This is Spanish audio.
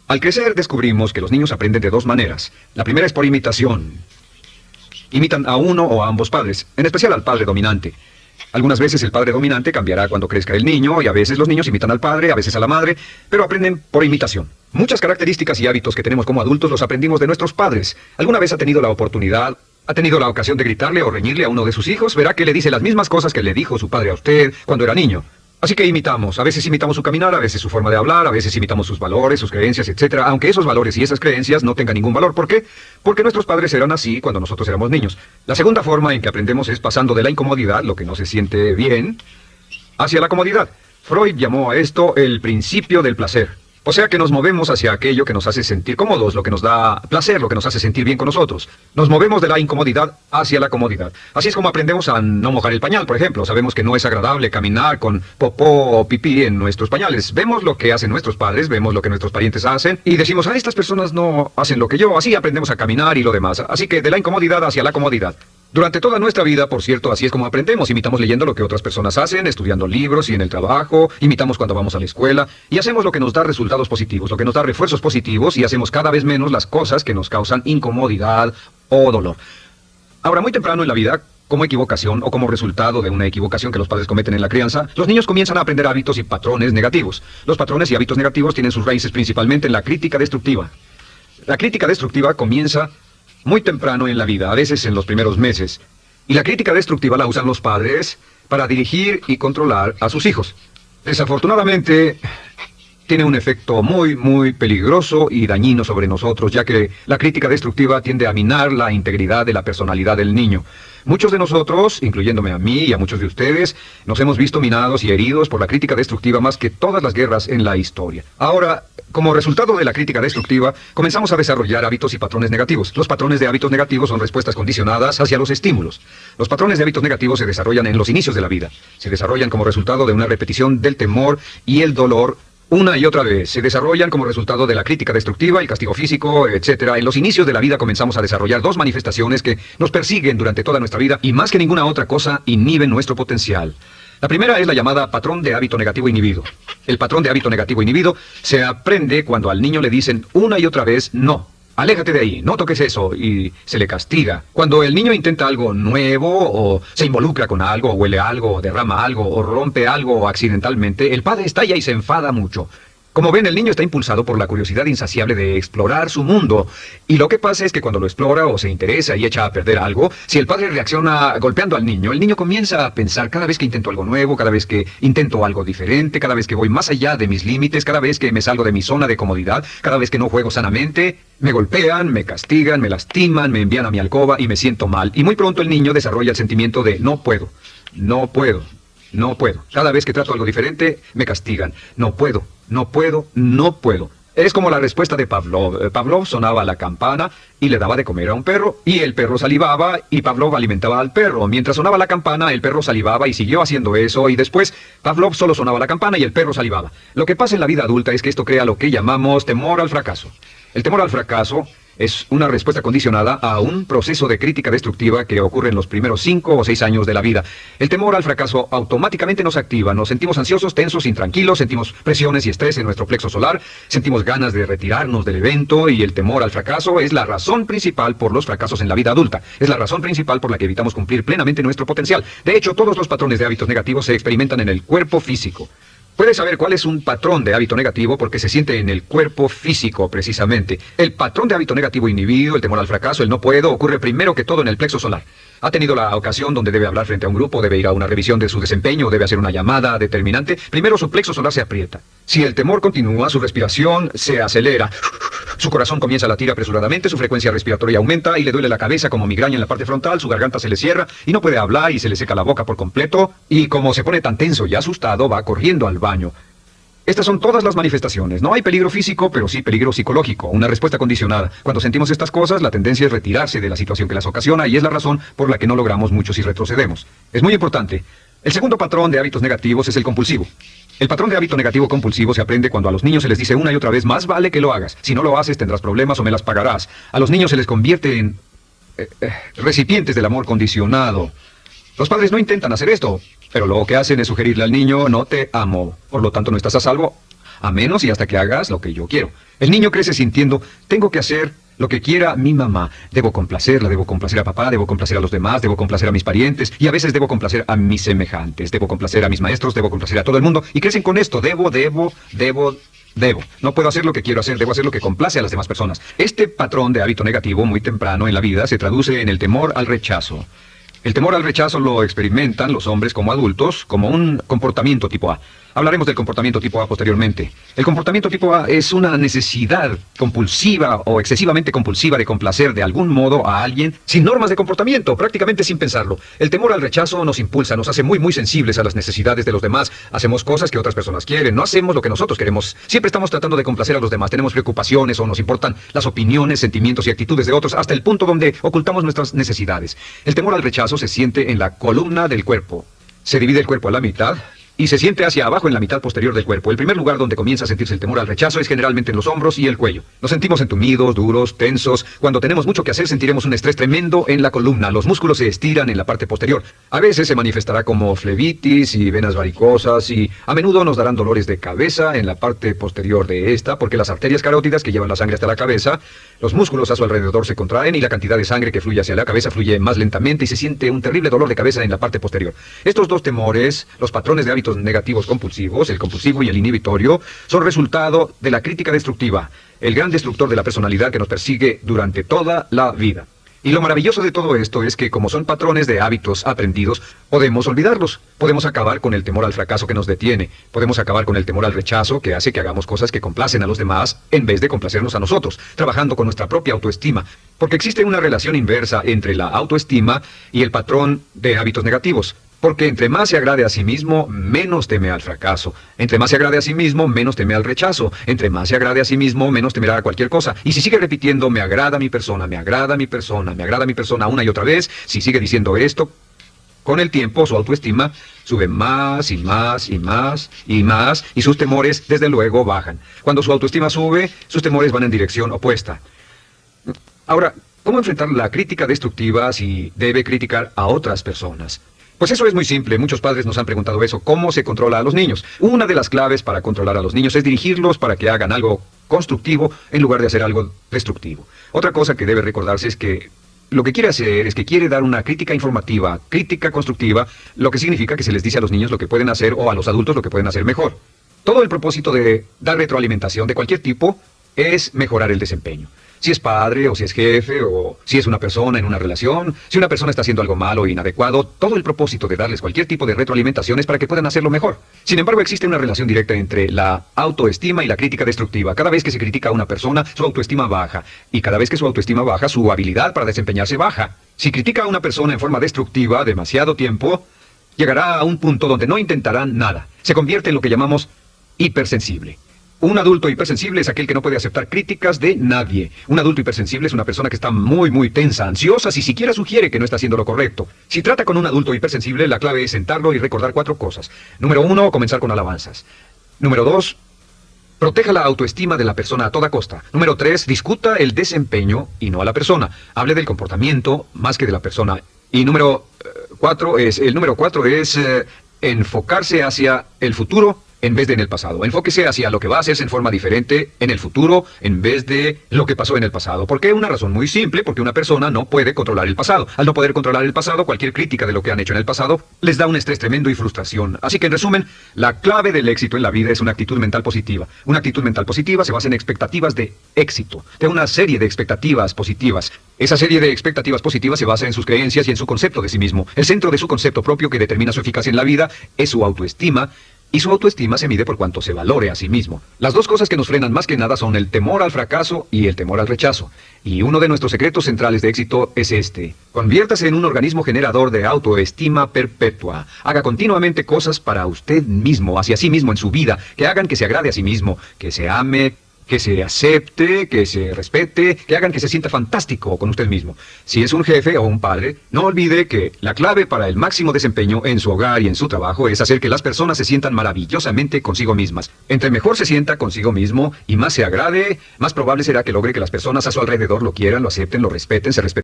Al crecer descubrimos que los niños aprenden de dos maneras. La primera es por imitación. Imitan a uno o a ambos padres, en especial al padre dominante. Algunas veces el padre dominante cambiará cuando crezca el niño, y a veces los niños imitan al padre, a veces a la madre, pero aprenden por imitación. Muchas características y hábitos que tenemos como adultos los aprendimos de nuestros padres. ¿Alguna vez ha tenido la ocasión de gritarle o reñirle a uno de sus hijos? Verá que le dice las mismas cosas que le dijo su padre a usted cuando era niño. Así que imitamos. A veces imitamos su caminar, a veces su forma de hablar, a veces imitamos sus valores, sus creencias, etc. Aunque esos valores y esas creencias no tengan ningún valor. ¿Por qué? Porque nuestros padres eran así cuando nosotros éramos niños. La segunda forma en que aprendemos es pasando de la incomodidad, lo que no se siente bien, hacia la comodidad. Freud llamó a esto el principio del placer. O sea que nos movemos hacia aquello que nos hace sentir cómodos, lo que nos da placer, lo que nos hace sentir bien con nosotros. Nos movemos de la incomodidad hacia la comodidad. Así es como aprendemos a no mojar el pañal, por ejemplo. Sabemos que no es agradable caminar con popó o pipí en nuestros pañales. Vemos lo que hacen nuestros padres, vemos lo que nuestros parientes hacen y decimos, estas personas no hacen lo que yo. Así aprendemos a caminar y lo demás. Así que de la incomodidad hacia la comodidad. Durante toda nuestra vida, por cierto, así es como aprendemos. Imitamos leyendo lo que otras personas hacen, estudiando libros y en el trabajo, imitamos cuando vamos a la escuela, y hacemos lo que nos da resultados positivos, lo que nos da refuerzos positivos, y hacemos cada vez menos las cosas que nos causan incomodidad o dolor. Ahora, muy temprano en la vida, como equivocación o como resultado de una equivocación que los padres cometen en la crianza, los niños comienzan a aprender hábitos y patrones negativos. Los patrones y hábitos negativos tienen sus raíces principalmente en la crítica destructiva. La crítica destructiva comienza muy temprano en la vida, a veces en los primeros meses. Y la crítica destructiva la usan los padres para dirigir y controlar a sus hijos. Desafortunadamente, tiene un efecto muy peligroso y dañino sobre nosotros, ya que la crítica destructiva tiende a minar la integridad de la personalidad del niño. Muchos de nosotros, incluyéndome a mí y a muchos de ustedes, nos hemos visto minados y heridos por la crítica destructiva más que todas las guerras en la historia. Ahora, como resultado de la crítica destructiva, comenzamos a desarrollar hábitos y patrones negativos. Los patrones de hábitos negativos son respuestas condicionadas hacia los estímulos. Los patrones de hábitos negativos se desarrollan en los inicios de la vida. Se desarrollan como resultado de una repetición del temor y el dolor una y otra vez. Se desarrollan como resultado de la crítica destructiva, el castigo físico, etc. En los inicios de la vida comenzamos a desarrollar dos manifestaciones que nos persiguen durante toda nuestra vida y más que ninguna otra cosa inhiben nuestro potencial. La primera es la llamada patrón de hábito negativo inhibido. El patrón de hábito negativo inhibido se aprende cuando al niño le dicen una y otra vez no. Aléjate de ahí, no toques eso, y se le castiga. Cuando el niño intenta algo nuevo, o se involucra con algo, o huele algo, o derrama algo, o rompe algo accidentalmente, el padre estalla y se enfada mucho. Como ven, el niño está impulsado por la curiosidad insaciable de explorar su mundo. Y lo que pasa es que cuando lo explora o se interesa y echa a perder algo, si el padre reacciona golpeando al niño, el niño comienza a pensar cada vez que intento algo nuevo, cada vez que intento algo diferente, cada vez que voy más allá de mis límites, cada vez que me salgo de mi zona de comodidad, cada vez que no juego sanamente, me golpean, me castigan, me lastiman, me envían a mi alcoba y me siento mal. Y muy pronto el niño desarrolla el sentimiento de no puedo, no puedo. No puedo. Cada vez que trato algo diferente, me castigan. No puedo, no puedo, no puedo. Es como la respuesta de Pavlov. Pavlov sonaba la campana y le daba de comer a un perro, y el perro salivaba y Pavlov alimentaba al perro. Mientras sonaba la campana, el perro salivaba y siguió haciendo eso, y después Pavlov solo sonaba la campana y el perro salivaba. Lo que pasa en la vida adulta es que esto crea lo que llamamos temor al fracaso. El temor al fracaso es una respuesta condicionada a un proceso de crítica destructiva que ocurre en los primeros 5 o 6 años de la vida. El temor al fracaso automáticamente nos activa, nos sentimos ansiosos, tensos, intranquilos, sentimos presiones y estrés en nuestro plexo solar, sentimos ganas de retirarnos del evento, y el temor al fracaso es la razón principal por los fracasos en la vida adulta. Es la razón principal por la que evitamos cumplir plenamente nuestro potencial. De hecho, todos los patrones de hábitos negativos se experimentan en el cuerpo físico. Puedes saber cuál es un patrón de hábito negativo porque se siente en el cuerpo físico, precisamente. El patrón de hábito negativo inhibido, el temor al fracaso, el no puedo, ocurre primero que todo en el plexo solar. ¿Ha tenido la ocasión donde debe hablar frente a un grupo, debe ir a una revisión de su desempeño, debe hacer una llamada determinante? Primero su plexo solar se aprieta. Si el temor continúa, su respiración se acelera. Su corazón comienza a latir apresuradamente, su frecuencia respiratoria aumenta y le duele la cabeza como migraña en la parte frontal, su garganta se le cierra y no puede hablar y se le seca la boca por completo. Y como se pone tan tenso y asustado, va corriendo al baño. Estas son todas las manifestaciones. No hay peligro físico, pero sí peligro psicológico, una respuesta condicionada. Cuando sentimos estas cosas, la tendencia es retirarse de la situación que las ocasiona, y es la razón por la que no logramos mucho si retrocedemos. Es muy importante. El segundo patrón de hábitos negativos es el compulsivo. El patrón de hábito negativo compulsivo se aprende cuando a los niños se les dice una y otra vez, más vale que lo hagas. Si no lo haces, tendrás problemas o me las pagarás. A los niños se les convierte en recipientes del amor condicionado. Los padres no intentan hacer esto, pero lo que hacen es sugerirle al niño, no te amo, por lo tanto no estás a salvo. a menos y hasta que hagas lo que yo quiero. El niño crece sintiendo, tengo que hacer lo que quiera mi mamá. Debo complacerla, debo complacer a papá, debo complacer a los demás, debo complacer a mis parientes, y a veces debo complacer a mis semejantes, debo complacer a mis maestros, debo complacer a todo el mundo, y crecen con esto, debo. No puedo hacer lo que quiero hacer, debo hacer lo que complace a las demás personas. Este patrón de hábito negativo muy temprano en la vida se traduce en el temor al rechazo. El temor al rechazo lo experimentan los hombres como adultos como un comportamiento tipo A. Hablaremos del comportamiento tipo A posteriormente. El comportamiento tipo A es una necesidad compulsiva o excesivamente compulsiva de complacer de algún modo a alguien sin normas de comportamiento, prácticamente sin pensarlo. El temor al rechazo nos impulsa, nos hace muy sensibles a las necesidades de los demás. Hacemos cosas que otras personas quieren, no hacemos lo que nosotros queremos. Siempre estamos tratando de complacer a los demás, tenemos preocupaciones o nos importan las opiniones, sentimientos y actitudes de otros hasta el punto donde ocultamos nuestras necesidades. El temor al rechazo se siente en la columna del cuerpo. Se divide el cuerpo a la mitad y se siente hacia abajo en la mitad posterior del cuerpo. El primer lugar donde comienza a sentirse el temor al rechazo es generalmente en los hombros y el cuello. Nos sentimos entumidos, duros, tensos. Cuando tenemos mucho que hacer sentiremos un estrés tremendo en la columna. Los músculos se estiran en la parte posterior. A veces se manifestará como flebitis y venas varicosas y a menudo nos darán dolores de cabeza en la parte posterior de esta porque las arterias carótidas que llevan la sangre hasta la cabeza, los músculos a su alrededor se contraen y la cantidad de sangre que fluye hacia la cabeza fluye más lentamente y se siente un terrible dolor de cabeza en la parte posterior. Estos dos temores, los patrones de hábitos negativos compulsivos, el compulsivo y el inhibitorio, son resultado de la crítica destructiva, el gran destructor de la personalidad que nos persigue durante toda la vida. Y lo maravilloso de todo esto es que como son patrones de hábitos aprendidos, podemos olvidarlos. Podemos acabar con el temor al fracaso que nos detiene. Podemos acabar con el temor al rechazo que hace que hagamos cosas que complacen a los demás en vez de complacernos a nosotros, trabajando con nuestra propia autoestima. Porque existe una relación inversa entre la autoestima y el patrón de hábitos negativos. Porque entre más se agrade a sí mismo, menos teme al fracaso. Entre más se agrade a sí mismo, menos teme al rechazo. Entre más se agrade a sí mismo, menos temerá a cualquier cosa. Y si sigue repitiendo, me agrada mi persona, me agrada mi persona, me agrada mi persona una y otra vez, si sigue diciendo esto, con el tiempo su autoestima sube más y más y más y más y sus temores desde luego bajan. Cuando su autoestima sube, sus temores van en dirección opuesta. Ahora, ¿cómo enfrentar la crítica destructiva si debe criticar a otras personas? Pues eso es muy simple, muchos padres nos han preguntado eso, ¿cómo se controla a los niños? Una de las claves para controlar a los niños es dirigirlos para que hagan algo constructivo en lugar de hacer algo destructivo. Otra cosa que debe recordarse es que lo que quiere hacer es que quiere dar una crítica informativa, crítica constructiva, lo que significa que se les dice a los niños lo que pueden hacer o a los adultos lo que pueden hacer mejor. Todo el propósito de dar retroalimentación de cualquier tipo es mejorar el desempeño. Si es padre, o si es jefe, o si es una persona en una relación, si una persona está haciendo algo malo o inadecuado, todo el propósito de darles cualquier tipo de retroalimentación es para que puedan hacerlo mejor. Sin embargo, existe una relación directa entre la autoestima y la crítica destructiva. Cada vez que se critica a una persona, su autoestima baja. Y cada vez que su autoestima baja, su habilidad para desempeñarse baja. Si critica a una persona en forma destructiva demasiado tiempo, llegará a un punto donde no intentarán nada. Se convierte en lo que llamamos hipersensible. Un adulto hipersensible es aquel que no puede aceptar críticas de nadie. Un adulto hipersensible es una persona que está muy tensa, ansiosa, si siquiera sugiere que no está haciendo lo correcto. Si trata con un adulto hipersensible, la clave es sentarlo y recordar 4 cosas. Número 1, comenzar con alabanzas. Número 2, proteja la autoestima de la persona a toda costa. Número 3, discuta el desempeño y no a la persona. Hable del comportamiento más que de la persona. Y número 4 es enfocarse hacia el futuro en vez de en el pasado. Enfóquese hacia lo que va a hacerse en forma diferente en el futuro en vez de lo que pasó en el pasado. ¿Por qué? Una razón muy simple, porque una persona no puede controlar el pasado. Al no poder controlar el pasado, cualquier crítica de lo que han hecho en el pasado les da un estrés tremendo y frustración. Así que en resumen, la clave del éxito en la vida es una actitud mental positiva. Una actitud mental positiva se basa en expectativas de éxito, de una serie de expectativas positivas. Esa serie de expectativas positivas se basa en sus creencias y en su concepto de sí mismo. El centro de su concepto propio que determina su eficacia en la vida es su autoestima, y su autoestima se mide por cuanto se valore a sí mismo. Las dos cosas que nos frenan más que nada son el temor al fracaso y el temor al rechazo. Y uno de nuestros secretos centrales de éxito es este. Conviértase en un organismo generador de autoestima perpetua. Haga continuamente cosas para usted mismo, hacia sí mismo en su vida, que hagan que se agrade a sí mismo, que se ame, que se acepte, que se respete, que hagan que se sienta fantástico con usted mismo. Si es un jefe o un padre, no olvide que la clave para el máximo desempeño en su hogar y en su trabajo es hacer que las personas se sientan maravillosamente consigo mismas. Entre mejor se sienta consigo mismo y más se agrade, más probable será que logre que las personas a su alrededor lo quieran, lo acepten, lo respeten, se respeten.